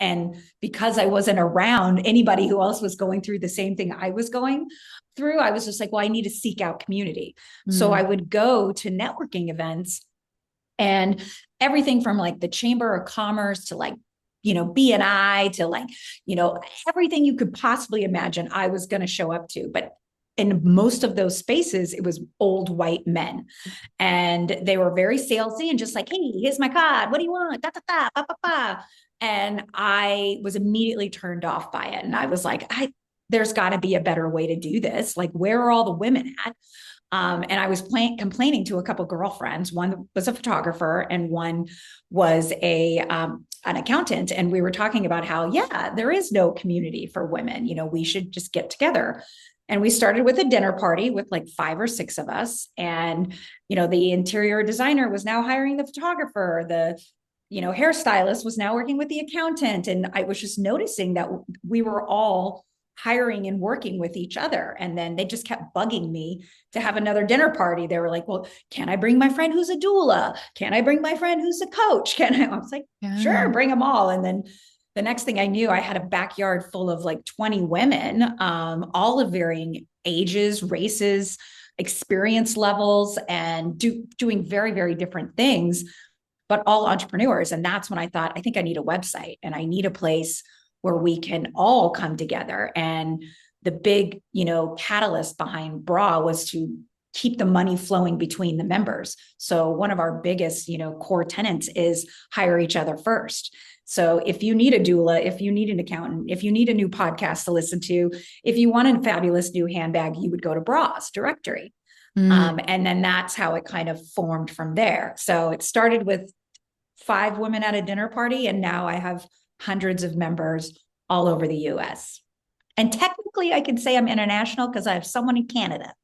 And because I wasn't around anybody who else was going through the same thing I was going through, I was just like, well, I need to seek out community. So I would go to networking events, and everything from like the Chamber of Commerce to like, BNI to like, everything you could possibly imagine I was going to show up to. But in most of those spaces, it was old white men. And they were very salesy and just like, hey, here's my card. What do you want? Da, da, da, ba, ba, ba. And I was immediately turned off by it. And I was like, there's got to be a better way to do this. Like, where are all the women at? And I was complaining to a couple of girlfriends. One was a photographer and one was an accountant. And we were talking about how, yeah, there is no community for women. We should just get together. And we started with a dinner party with like 5 or 6 of us. And, the interior designer was now hiring the photographer. The hairstylist was now working with the accountant. And I was just noticing that we were all hiring and working with each other. And then they just kept bugging me to have another dinner party. They were like, well, can I bring my friend who's a doula? Can I bring my friend who's a coach? I was like, sure, bring them all. And then the next thing I knew, I had a backyard full of like 20 women, all of varying ages, races, experience levels, and doing very, very different things, but all entrepreneurs. And that's when I thought, I think I need a website and I need a place where we can all come together. And the big, catalyst behind BRA was to keep the money flowing between the members. So one of our biggest, core tenets is hire each other first. So if you need a doula, if you need an accountant, if you need a new podcast to listen to, if you want a fabulous new handbag, you would go to BRA's directory. And then that's how it kind of formed from there. So it started with 5 women at a dinner party, and now I have hundreds of members all over the US. And technically I can say I'm international because I have someone in Canada.